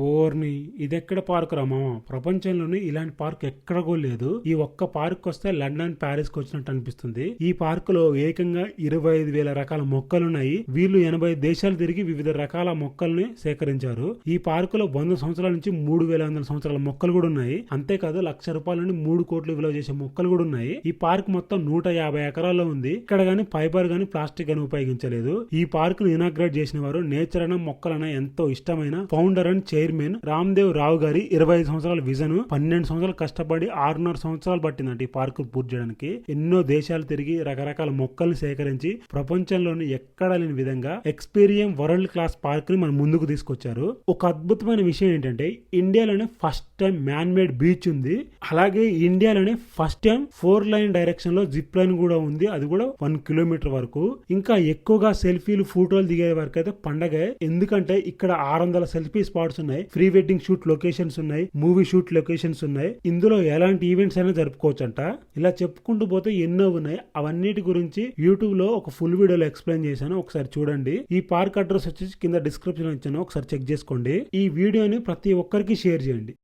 ఓర్ని ఇదెక్కడ పార్క్ రా మామ, ప్రపంచంలోని ఇలాంటి పార్క్ ఎక్కడ కూడా లేదు. ఈ ఒక్క పార్క్ వస్తే లండన్, ప్యారిస్ కి వచ్చినట్టు అనిపిస్తుంది. ఈ పార్క్ లో ఏకంగా 25,000 రకాల మొక్కలున్నాయి. వీళ్ళు 80 దేశాలు తిరిగి వివిధ రకాల మొక్కల్ని సేకరించారు. ఈ పార్క్ లో 100 సంవత్సరాల నుంచి 3,100 సంవత్సరాల మొక్కలు కూడా ఉన్నాయి. అంతేకాదు ₹1,00,000 నుండి 3 కోట్లు విలువ చేసే మొక్కలు కూడా ఉన్నాయి. ఈ పార్క్ మొత్తం 150 ఎకరాల్లో ఉంది. ఇక్కడ గానీ ఫైబర్ గానీ ప్లాస్టిక్ గానీ ఉపయోగించలేదు. ఈ పార్క్ ను ఇనాగ్రేట్ చేసిన వారు నేచర్ అన్న మొక్కలన్న ఎంతో ఇష్టమైన ఫౌండర్ అండ్ చైర్మన్ రామ్దేవ్ రావు గారి 25 సంవత్సరాల విజన్ 12 సంవత్సరాలు కష్టపడి 6.5 సంవత్సరాలు పట్టిందంట ఈ పార్క్ పూర్తి చేయడానికి. ఎన్నో దేశాలు తిరిగి రకరకాల మొక్కల్ని సేకరించి ప్రపంచంలోని ఎక్కడ లేని విధంగా ఎక్స్పీరియం వరల్డ్ క్లాస్ పార్క్ ని మన ముందుకు తీసుకొచ్చారు. ఒక అద్భుతమైన విషయం ఏంటంటే ఇండియాలోనే first time man made beach ఉంది. అలాగే ఇండియాలోనే ఫస్ట్ టైం 4 లైన్ డైరెక్షన్ లో జిప్ లైన్ కూడా ఉంది. అది కూడా 1 కిలోమీటర్ వరకు. ఇంకా ఎక్కువగా సెల్ఫీలు ఫోటోలు దిగే వరకు అయితే పండగ. ఎందుకంటే ఇక్కడ 600 సెల్ఫీ స్పాట్స్ ఉన్నాయి. ప్రీ వెడ్డింగ్ షూట్ లొకేషన్స్ ఉన్నాయి. మూవీ షూట్ లొకేషన్స్ ఉన్నాయి. ఇందులో ఎలాంటి ఈవెంట్స్ అయినా జరుపుకోవచ్చు అంట. ఇలా చెప్పుకుంటూ పోతే ఎన్నో ఉన్నాయి. అవన్నిటి గురించి యూట్యూబ్ లో ఒక ఫుల్ వీడియోలో ఎక్స్ప్లెయిన్ చేశాను, ఒకసారి చూడండి. ఈ పార్క్ అడ్రస్ వచ్చేసి కింద డిస్క్రిప్షన్ ఇచ్చాను, ఒకసారి చెక్ చేసుకోండి. ఈ వీడియోని ప్రతి ఒక్కరికి షేర్ చేయండి.